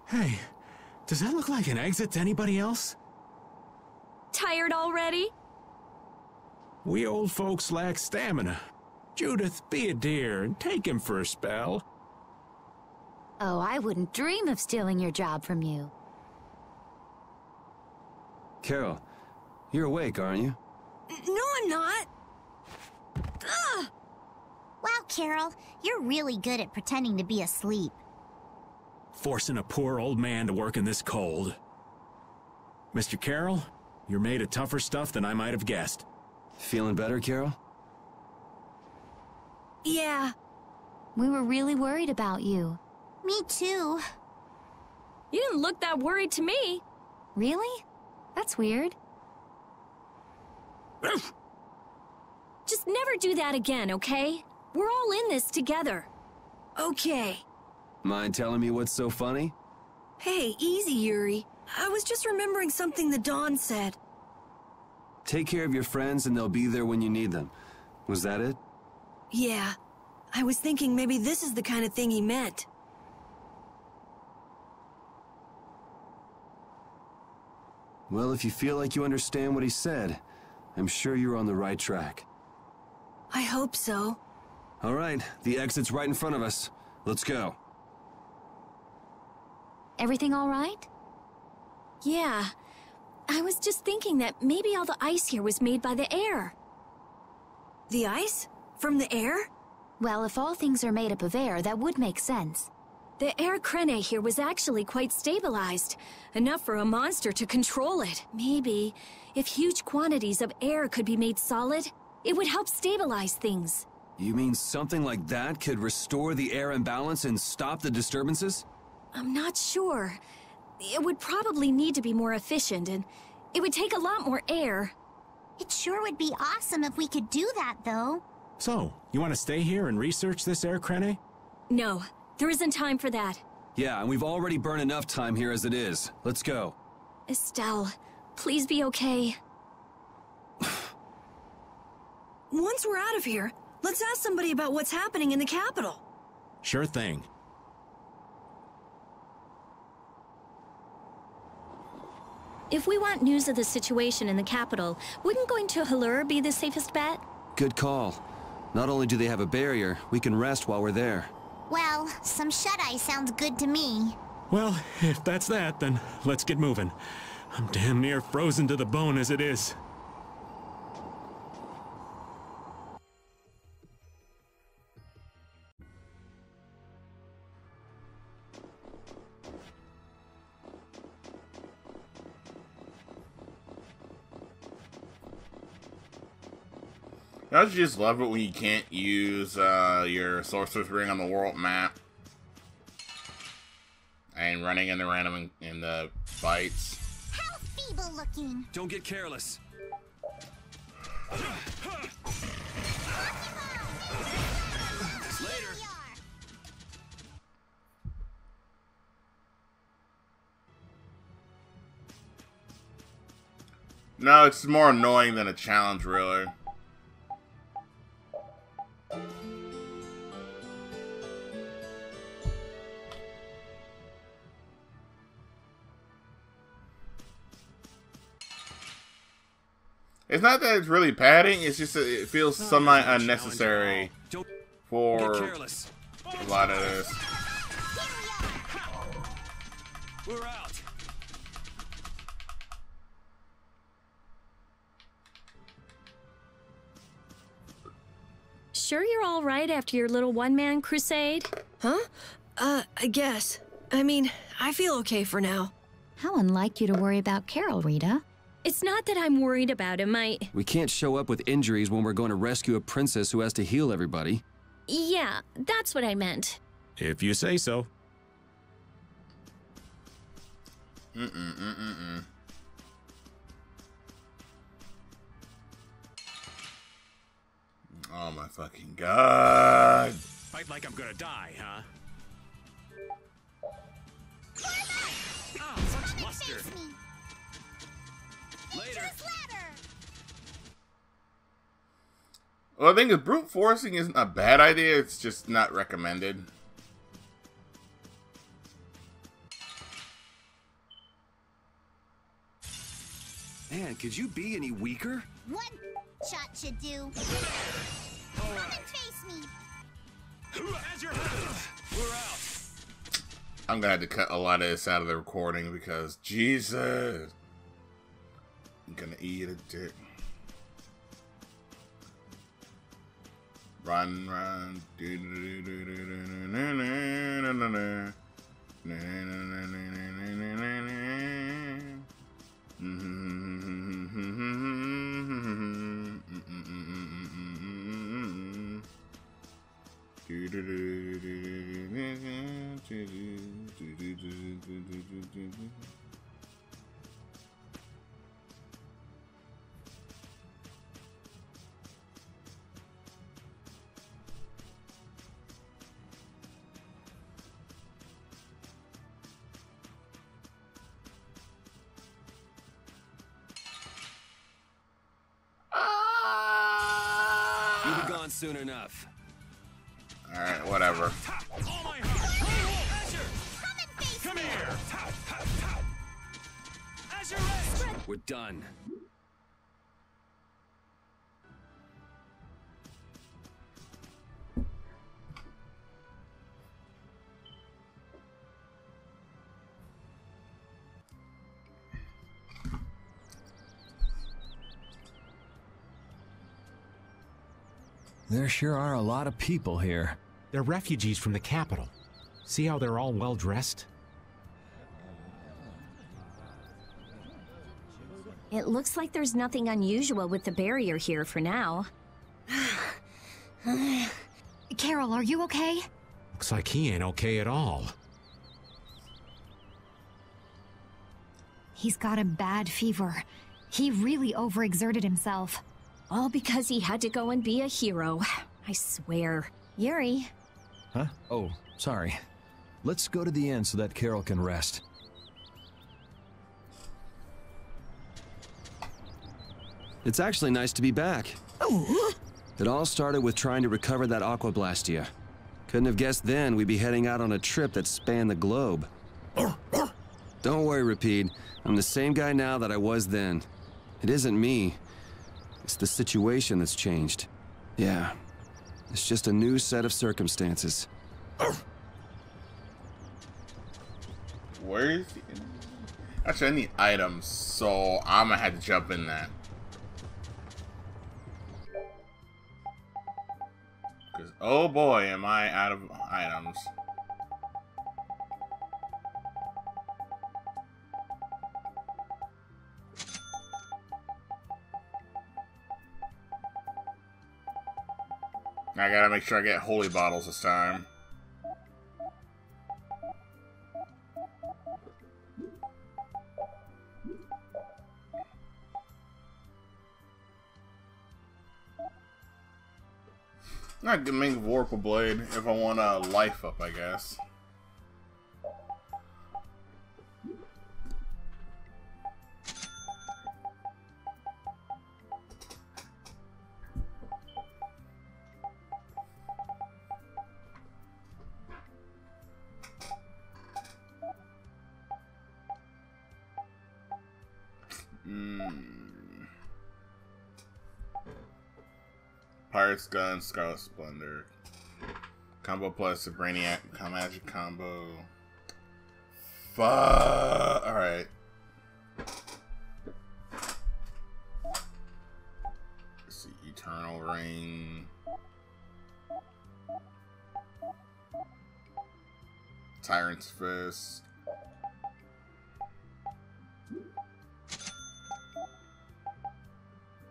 Hey, does that look like an exit to anybody else? Tired already? We old folks lack stamina. Judith, be a dear and take him for a spell. Oh, I wouldn't dream of stealing your job from you. Carol, you're awake, aren't you? No, I'm not. Ugh. Wow, Carol, you're really good at pretending to be asleep. Forcing a poor old man to work in this cold. Mr. Carroll, you're made of tougher stuff than I might have guessed. Feeling better, Carol? Yeah. We were really worried about you. Me too. You didn't look that worried to me. Really? That's weird. Just never do that again, okay? We're all in this together. Okay. Mind telling me what's so funny? Hey, easy, Yuri. I was just remembering something the Dawn said. Take care of your friends and they'll be there when you need them. Was that it? Yeah. I was thinking maybe this is the kind of thing he meant. Well, if you feel like you understand what he said, I'm sure you're on the right track. I hope so. All right, the exit's right in front of us. Let's go. Everything all right? Yeah. I was just thinking that maybe all the ice here was made by the air. The ice? From the air? Well, if all things are made up of air, that would make sense. The air crene here was actually quite stabilized, enough for a monster to control it. Maybe, if huge quantities of air could be made solid, it would help stabilize things. You mean something like that could restore the air imbalance and stop the disturbances? I'm not sure. It would probably need to be more efficient, and it would take a lot more air. It sure would be awesome if we could do that, though. So, you want to stay here and research this air crene? No, there isn't time for that. Yeah, and we've already burned enough time here as it is. Let's go. Estelle, please be okay. Once we're out of here, let's ask somebody about what's happening in the capital. Sure thing. If we want news of the situation in the capital, wouldn't going to Halur be the safest bet? Good call. Not only do they have a barrier, we can rest while we're there. Well, some shut-eye sounds good to me. Well, if that's that, then let's get moving. I'm damn near frozen to the bone as it is. Don't you just love it when you can't use your sorcerer's ring on the world map and running into random in the fights? How feeble looking! Don't get careless. Later. No, it's more annoying than a challenge, really. It's not that it's really padding, it's just that it feels somewhat unnecessary for a lot of this. We're out. Sure you're all right after your little one-man crusade? Huh? I guess. I mean, I feel okay for now. How unlike you to worry about Carol, Rita. It's not that I'm worried about him, We can't show up with injuries when we're going to rescue a princess who has to heal everybody. Yeah, that's what I meant. If you say so. Oh my fucking god. Fight like I'm gonna die, huh? Oh, such luster. Later. Well, I think the brute forcing isn't a bad idea, it's just not recommended. Man, could you be any weaker? One shot should do. Come and face me. As your hands. We're out. I'm gonna have to cut a lot of this out of the recording because Jesus, I'm gonna eat a dick. Run, run. You'll be gone soon enough. Alright, whatever. All my heart. Azure. Come and face Come me. here. Azure Edge. We're done. There sure are a lot of people here. They're refugees from the capital. See how they're all well dressed? It looks like there's nothing unusual with the barrier here for now. Carol, are you okay? Looks like he ain't okay at all. He's got a bad fever. He really overexerted himself. All because he had to go and be a hero. I swear. Yuri. Huh? Oh, sorry. Let's go to the inn so that Carol can rest. It's actually nice to be back. It all started with trying to recover that Aquablastia. Couldn't have guessed then we'd be heading out on a trip that spanned the globe. Don't worry, Rapide. I'm the same guy now that I was then. It isn't me. It's the situation that's changed. Yeah. It's just a new set of circumstances. Where is he? Actually, I need items, so I'm gonna have to jump in that. Because, oh boy, am I out of items. I gotta make sure I get holy bottles this time. I can make warp a blade if I want a life up, I guess. Pirate's Gun, Scarlet Splendor. Combo plus a Brainiac Magic combo. Fuck. Alright. Let's see. Eternal Ring. Tyrant's Fist.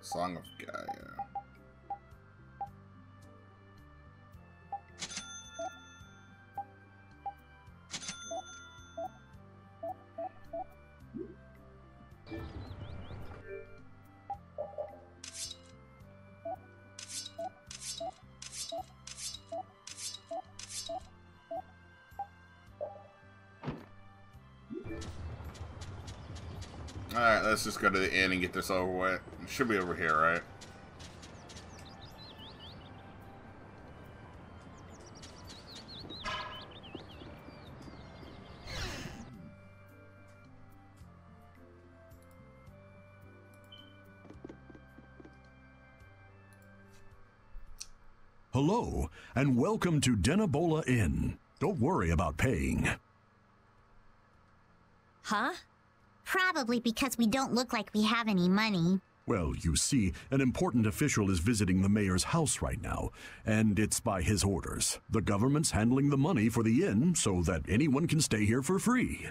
Song of Gaia. Alright, let's just go to the inn and get this over with. It should be over here, right? Hello, and welcome to Denabola Inn. Don't worry about paying. Huh? Probably because we don't look like we have any money. Well, you see, an important official is visiting the mayor's house right now, and it's by his orders. The government's handling the money for the inn so that anyone can stay here for free.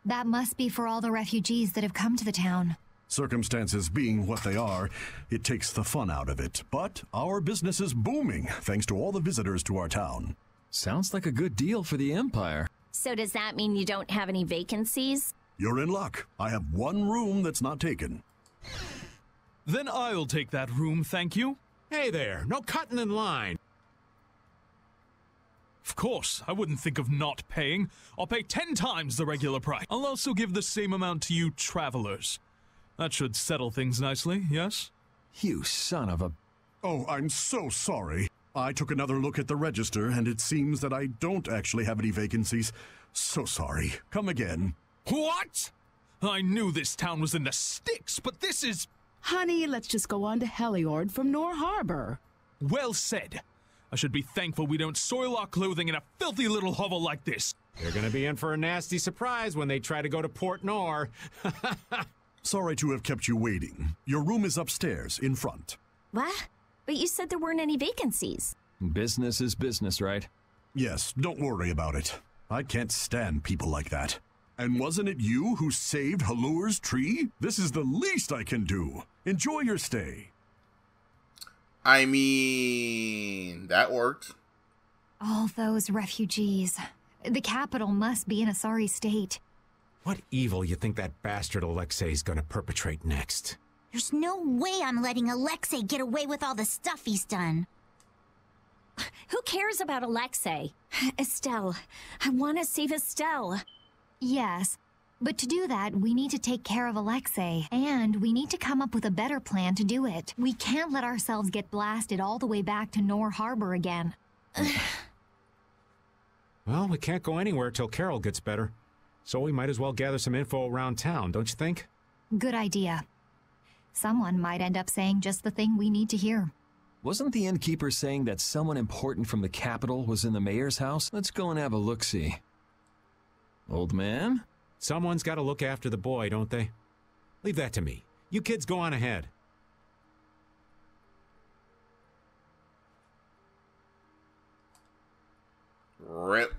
That must be for all the refugees that have come to the town. Circumstances being what they are, it takes the fun out of it. But our business is booming, thanks to all the visitors to our town. Sounds like a good deal for the Empire. So does that mean you don't have any vacancies? You're in luck. I have one room that's not taken. Then I'll take that room, thank you. Hey there, no cutting in line. Of course, I wouldn't think of not paying. I'll pay 10 times the regular price. I'll also give the same amount to you travelers. That should settle things nicely, yes? You son of a... Oh, I'm so sorry. I took another look at the register, and it seems that I don't actually have any vacancies. So sorry. Come again. What? I knew this town was in the sticks, but this is... Honey, let's just go on to Heliord from Nor Harbor. Well said. I should be thankful we don't soil our clothing in a filthy little hovel like this. You're gonna be in for a nasty surprise when they try to go to Port Nor. Sorry to have kept you waiting. Your room is upstairs, in front. What? But you said there weren't any vacancies. Business is business, right? Yes, don't worry about it. I can't stand people like that. And wasn't it you who saved Halur's tree? This is the least I can do. Enjoy your stay. I mean, that worked. All those refugees. The capital must be in a sorry state. What evil you think that bastard Alexei's gonna perpetrate next? There's no way I'm letting Alexei get away with all the stuff he's done. Who cares about Alexei? Estelle. I want to save Estelle. Yes, but to do that, we need to take care of Alexei, and we need to come up with a better plan to do it. We can't let ourselves get blasted all the way back to Nor Harbor again. Well, we can't go anywhere till Carol gets better. So we might as well gather some info around town, don't you think? Good idea. Someone might end up saying just the thing we need to hear. Wasn't the innkeeper saying that someone important from the capital was in the mayor's house? Let's go and have a look-see. Old man? Someone's got to look after the boy, don't they? Leave that to me. You kids go on ahead. Rip.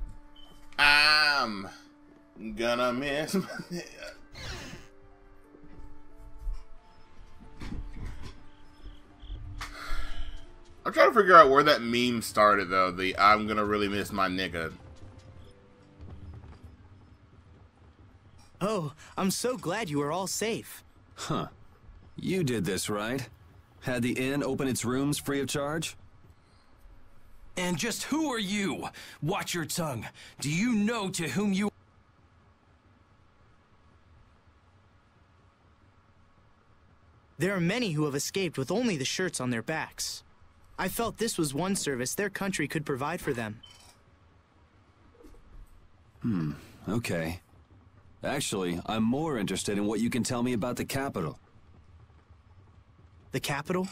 I'm gonna miss my... I'm trying to figure out where that meme started, though. The I'm gonna really miss my nigga. Oh, I'm so glad you are all safe. Huh. You did this, right? Had the inn open its rooms free of charge? And just who are you? Watch your tongue. Do you know to whom you... There are many who have escaped with only the shirts on their backs. I felt this was one service their country could provide for them. Okay. Actually, I'm more interested in what you can tell me about the capital. The capital?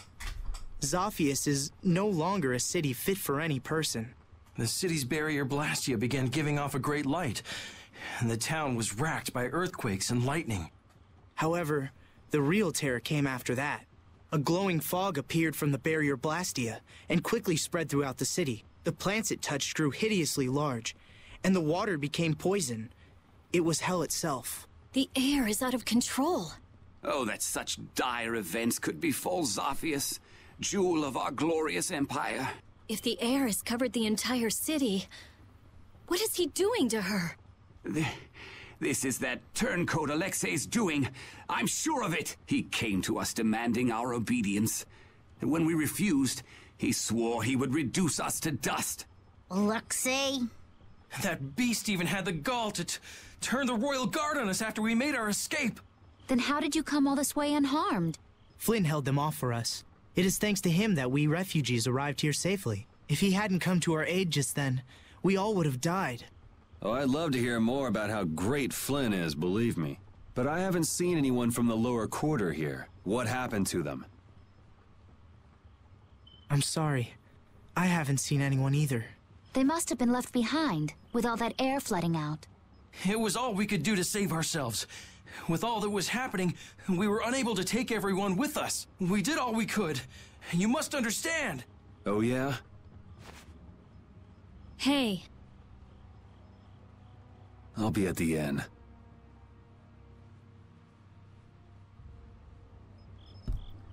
Zophius is no longer a city fit for any person. The city's barrier Blastia began giving off a great light, and the town was racked by earthquakes and lightning. However, the real terror came after that. A glowing fog appeared from the barrier Blastia and quickly spread throughout the city. The plants it touched grew hideously large, and the water became poison. It was hell itself. The air is out of control. Oh, that such dire events could befall Zophius, jewel of our glorious empire. If the air has covered the entire city, what is he doing to her? This is that turncoat Alexei's doing. I'm sure of it. He came to us demanding our obedience. And when we refused, he swore he would reduce us to dust. Alexei? That beast even had the gall to turn the royal guard on us after we made our escape. Then how did you come all this way unharmed? Flynn held them off for us. It is thanks to him that we refugees arrived here safely. If he hadn't come to our aid just then, we all would have died. Oh, I'd love to hear more about how great Flynn is, believe me. But I haven't seen anyone from the lower quarter here. What happened to them? I'm sorry. I haven't seen anyone either. They must have been left behind, with all that air flooding out. It was all we could do to save ourselves. With all that was happening, we were unable to take everyone with us. We did all we could. You must understand. Oh, yeah? Hey. I'll be at the inn.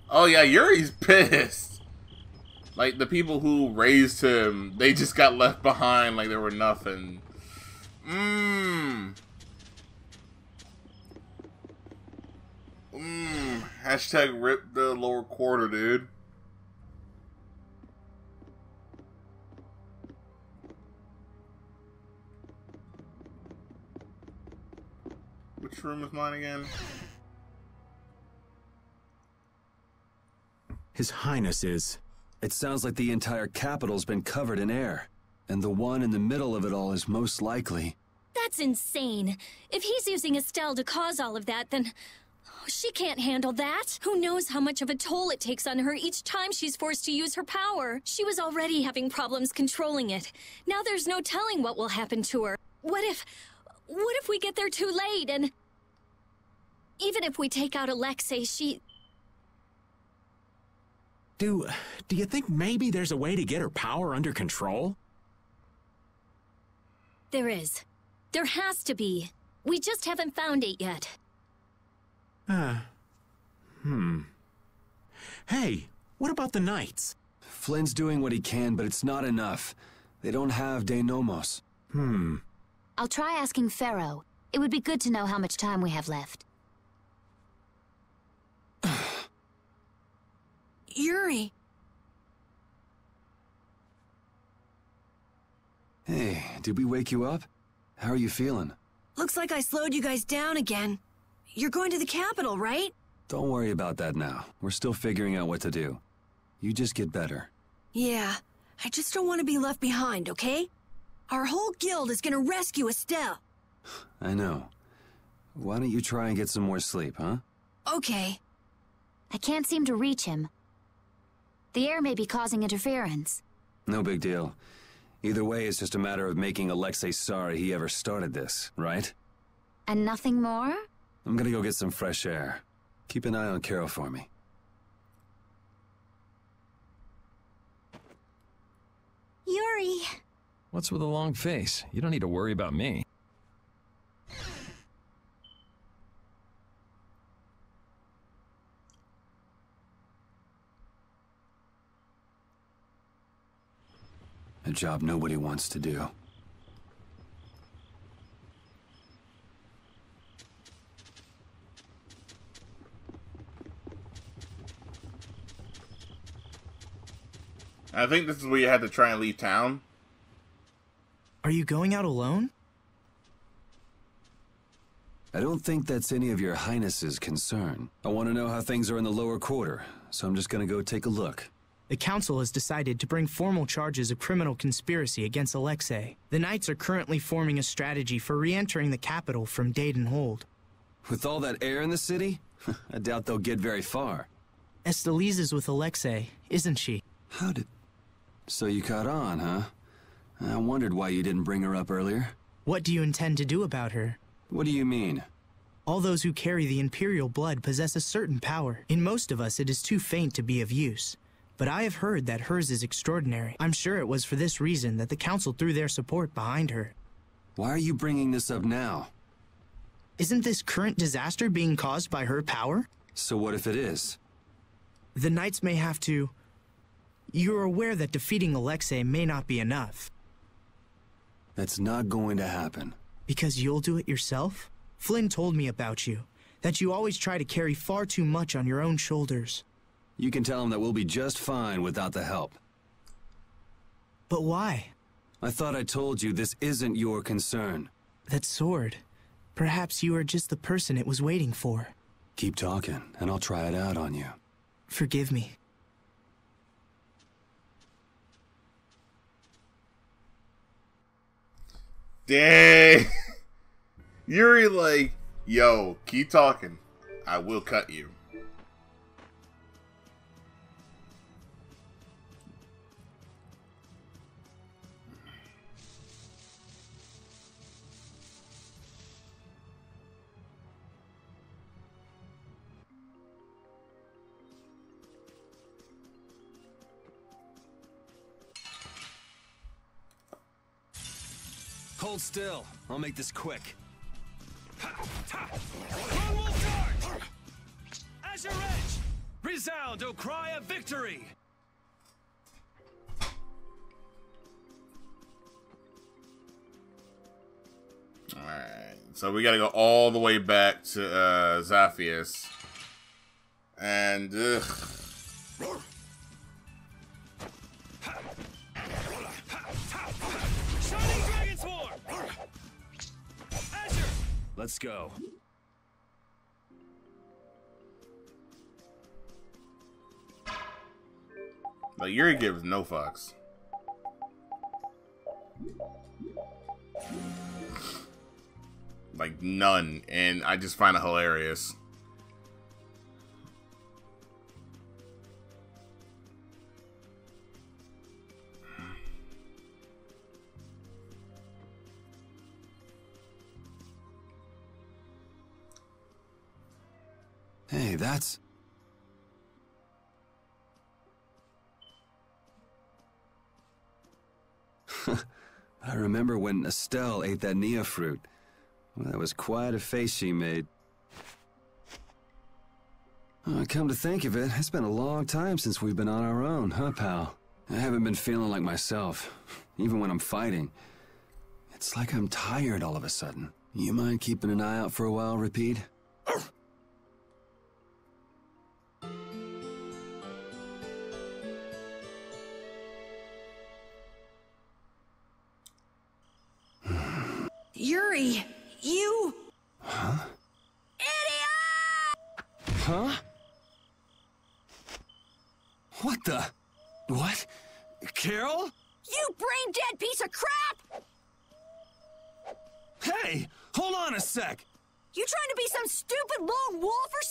Oh yeah, Yuri's pissed. Like, the people who raised him, they just got left behind like they were nothing. Hashtag rip the lower quarter, dude. Which room is mine again? His Highness is... It sounds like the entire capital's been covered in air. And the one in the middle of it all is most likely... That's insane. If he's using Estelle to cause all of that, then... she can't handle that. Who knows how much of a toll it takes on her each time she's forced to use her power. She was already having problems controlling it. Now there's no telling what will happen to her. What if we get there too late and... Even if we take out Alexei, she... Do you think maybe there's a way to get her power under control? There is. There has to be. We just haven't found it yet. Hey, what about the Knights? Flynn's doing what he can, but it's not enough. They don't have De Nomos. I'll try asking Pharaoh. It would be good to know how much time we have left. Yuri! Hey, did we wake you up? How are you feeling? Looks like I slowed you guys down again. You're going to the capital, right? Don't worry about that now. We're still figuring out what to do. You just get better. Yeah, I just don't want to be left behind, okay? Our whole guild is gonna rescue Estelle. I know. Why don't you try and get some more sleep, huh? Okay. I can't seem to reach him. The air may be causing interference. No big deal. Either way, it's just a matter of making Alexei sorry he ever started this, right? And nothing more? I'm gonna go get some fresh air. Keep an eye on Carol for me. Yuri. What's with a long face? You don't need to worry about me. A job nobody wants to do. I think this is where you had to try and leave town. Are you going out alone? I don't think that's any of your Highness's concern. I want to know how things are in the lower quarter, so I'm just gonna go take a look. The council has decided to bring formal charges of criminal conspiracy against Alexei. The Knights are currently forming a strategy for re-entering the capital from Dayton Hold. With all that air in the city? I doubt they'll get very far. Estelise is with Alexei, isn't she? How did... So you caught on, huh? I wondered why you didn't bring her up earlier. What do you intend to do about her? What do you mean? All those who carry the Imperial blood possess a certain power. In most of us, it is too faint to be of use. But I have heard that hers is extraordinary. I'm sure it was for this reason that the Council threw their support behind her. Why are you bringing this up now? Isn't this current disaster being caused by her power? So what if it is? The Knights may have to... You're aware that defeating Alexei may not be enough. That's not going to happen. Because you'll do it yourself? Flynn told me about you, that you always try to carry far too much on your own shoulders. You can tell him that we'll be just fine without the help. But why? I thought I told you this isn't your concern. That sword. Perhaps you are just the person it was waiting for. Keep talking, and I'll try it out on you. Forgive me. Dang. Yuri like, yo, keep talking. I will cut you. Hold still. I'll make this quick. Lone Wolf Charge! Azure Edge! Resound, O cry of victory! Alright, so we gotta go all the way back to Zaphius. And, Shining Dragon Swarm! Azure! Let's go. Like, Yuri gives no fucks. Like, none. And I just find it hilarious. Hey, that's... I remember when Estelle ate that Nia fruit. Well, that was quite a face she made. Oh, come to think of it, it's been a long time since we've been on our own, huh, pal? I haven't been feeling like myself, even when I'm fighting. It's like I'm tired all of a sudden. You mind keeping an eye out for a while, Repeat? Yuri, you... Huh? Idiot! Huh? What the? What? Carol? You brain-dead piece of crap! Hey! Hold on a sec! You trying to be some stupid lone wolf or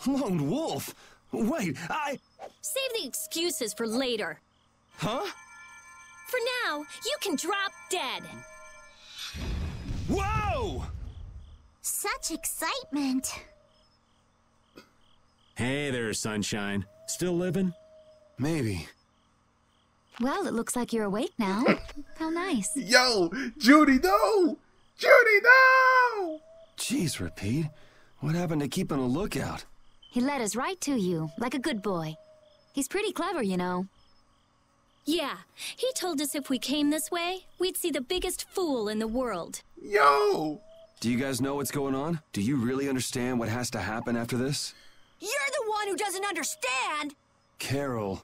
something? Lone wolf? Wait, Save the excuses for later. Huh? For now, you can drop dead. Whoa! Such excitement. Hey there, Sunshine. Still living? Maybe. Well, it looks like you're awake now. How nice. Yo! Judy, no! Judy, no! Jeez, Repeat. What happened to keeping a lookout? He led us right to you, like a good boy. He's pretty clever, you know. Yeah, he told us if we came this way, we'd see the biggest fool in the world. Yo! Do you guys know what's going on? Do you really understand what has to happen after this? You're the one who doesn't understand! Carol.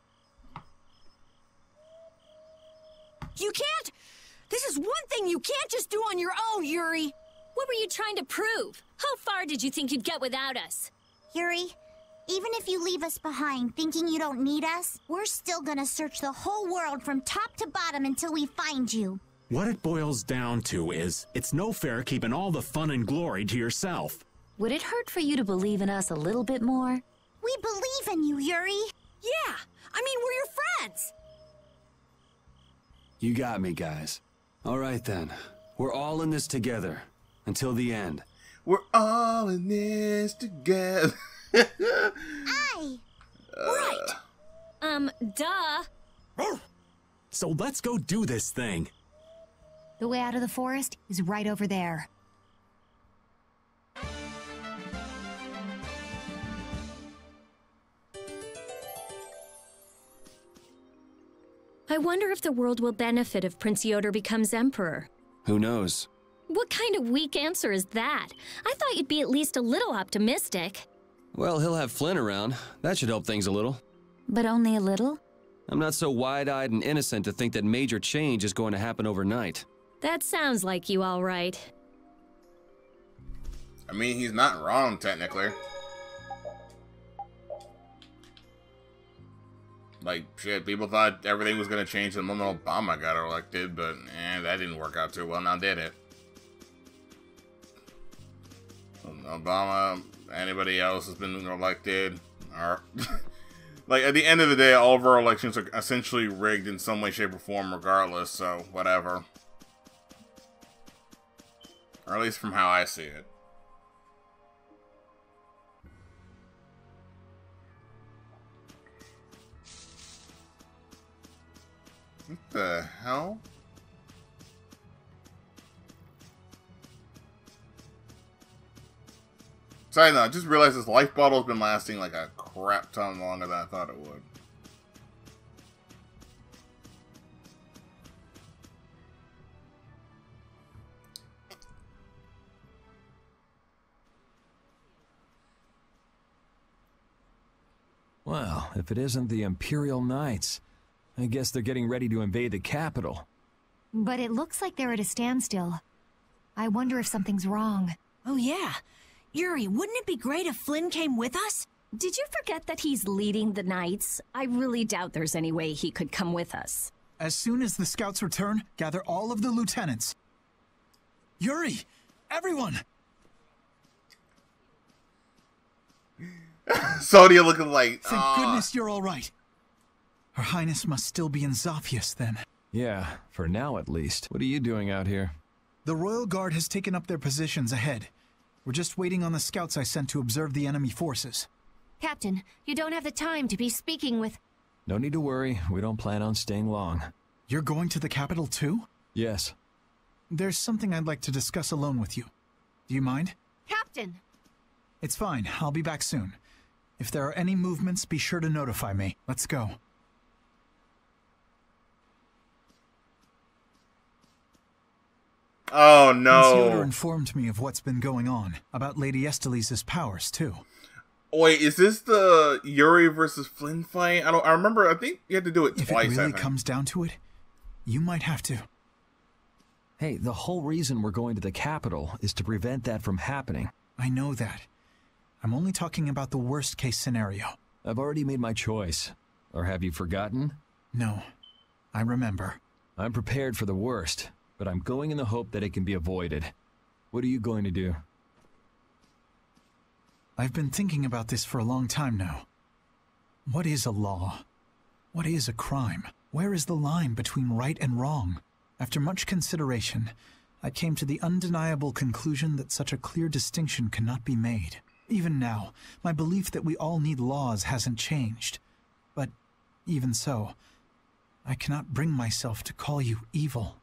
You can't... This is one thing you can't just do on your own, Yuri! What were you trying to prove? How far did you think you'd get without us? Yuri, even if you leave us behind thinking you don't need us, we're still gonna search the whole world from top to bottom until we find you. What it boils down to is, it's no fair keeping all the fun and glory to yourself. Would it hurt for you to believe in us a little bit more? We believe in you, Yuri. Yeah, I mean, we're your friends. You got me, guys. All right, then. We're all in this together. Until the end. We're all in this together. Aye. Right. Duh. So let's go do this thing. The way out of the forest is right over there. I wonder if the world will benefit if Prince Yoder becomes emperor. Who knows? What kind of weak answer is that? I thought you'd be at least a little optimistic. Well, he'll have Flynn around. That should help things a little. But only a little? I'm not so wide-eyed and innocent to think that major change is going to happen overnight. That sounds like you, all right. I mean, he's not wrong, technically. Like, shit, people thought everything was going to change the moment Obama got elected, but that didn't work out too well, now did it? Obama, anybody else has been elected, or... like, at the end of the day, all of our elections are essentially rigged in some way, shape, or form regardless, so whatever. Or at least from how I see it. What the hell? Side note, I just realized this life bottle's been lasting like a crap ton longer than I thought it would. Well, if it isn't the Imperial Knights, I guess they're getting ready to invade the capital. But it looks like they're at a standstill. I wonder if something's wrong. Oh yeah. Yuri, wouldn't it be great if Flynn came with us? Did you forget that he's leading the Knights? I really doubt there's any way he could come with us. As soon as the scouts return, gather all of the lieutenants. Yuri! Everyone! Sonia looking like... Thank goodness you're all right. Her Highness must still be in Zaphius, then. Yeah, for now at least. What are you doing out here? The Royal Guard has taken up their positions ahead. We're just waiting on the scouts I sent to observe the enemy forces. Captain, you don't have the time to be speaking with... No need to worry. We don't plan on staying long. You're going to the capital too? Yes. There's something I'd like to discuss alone with you. Do you mind? Captain! It's fine. I'll be back soon. If there are any movements, be sure to notify me. Let's go. Oh no! Theodore informed me of what's been going on, about Lady Estelise's powers, too. Wait, is this the Yuri versus Flynn fight? I remember, I think you had to do it twice, If it really comes down to it, you might have to. Hey, the whole reason we're going to the capital is to prevent that from happening. I know that. I'm only talking about the worst-case scenario. I've already made my choice. Or have you forgotten? No. I remember. I'm prepared for the worst, but I'm going in the hope that it can be avoided. What are you going to do? I've been thinking about this for a long time now. What is a law? What is a crime? Where is the line between right and wrong? After much consideration, I came to the undeniable conclusion that such a clear distinction cannot be made. Even now, my belief that we all need laws hasn't changed. But even so, I cannot bring myself to call you evil.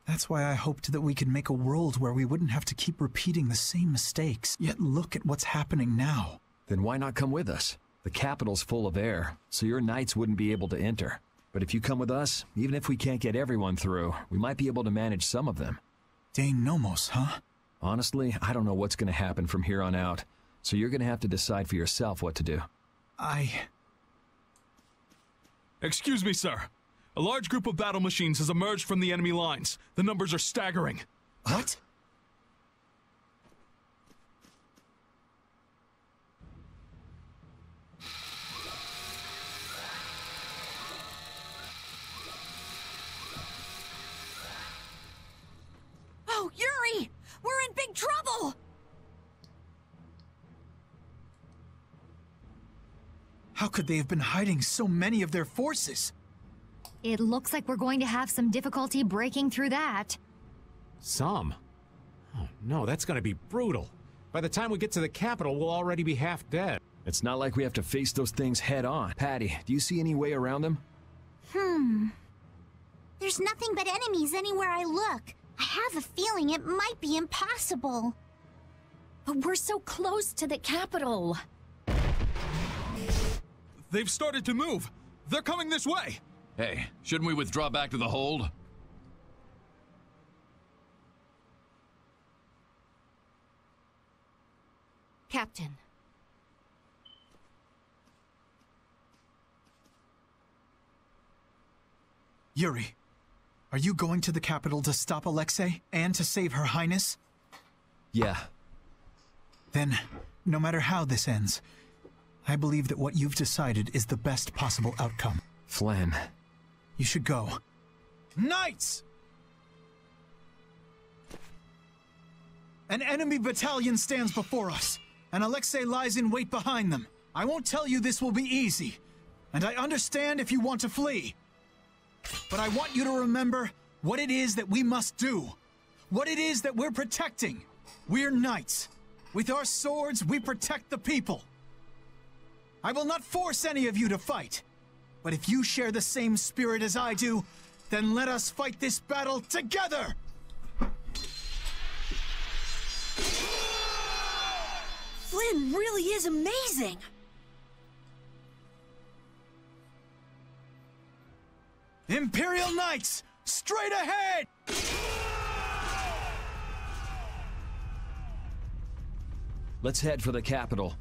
That's why I hoped that we could make a world where we wouldn't have to keep repeating the same mistakes. Yet look at what's happening now. Then why not come with us? The capital's full of air, so your knights wouldn't be able to enter. But if you come with us, even if we can't get everyone through, we might be able to manage some of them. Dane Nomos, huh? Honestly, I don't know what's going to happen from here on out. So you're going to have to decide for yourself what to do. Excuse me, sir. A large group of battle machines has emerged from the enemy lines. The numbers are staggering. What? Oh, Yuri! We're in big trouble! How could they have been hiding so many of their forces? It looks like we're going to have some difficulty breaking through that. Some? Oh, no, that's going to be brutal. By the time we get to the capital, we'll already be half dead. It's not like we have to face those things head on. Patty, do you see any way around them? There's nothing but enemies anywhere I look. I have a feeling it might be impossible. But we're so close to the capital. They've started to move. They're coming this way. Hey, shouldn't we withdraw back to the hold? Captain. Yuri, are you going to the capital to stop Alexei and to save Her Highness? Yeah. Then, no matter how this ends, I believe that what you've decided is the best possible outcome. Flynn. You should go. Knights! An enemy battalion stands before us, and Alexei lies in wait behind them. I won't tell you this will be easy, and I understand if you want to flee. But I want you to remember what it is that we must do. What it is that we're protecting. We're knights. With our swords, we protect the people. I will not force any of you to fight. But if you share the same spirit as I do, then let us fight this battle together! Flynn, Ramen really is amazing! Imperial Knights, straight ahead! Let's head for the capital.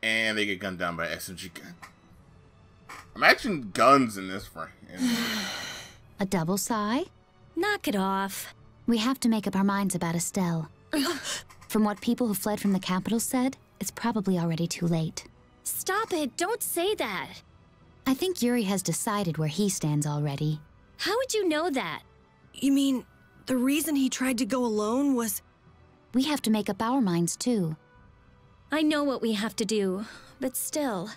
And they get gunned down by SMG gun. Imagine guns in this frame. A double sigh? Knock it off. We have to make up our minds about Estelle. From what people who fled from the capital said, it's probably already too late. Stop it, don't say that. I think Yuri has decided where he stands already. How would you know that? You mean, the reason he tried to go alone was... We have to make up our minds too. I know what we have to do, but still...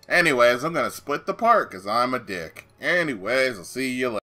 Anyways, I'm gonna split the part, because I'm a dick. Anyways, I'll see you later.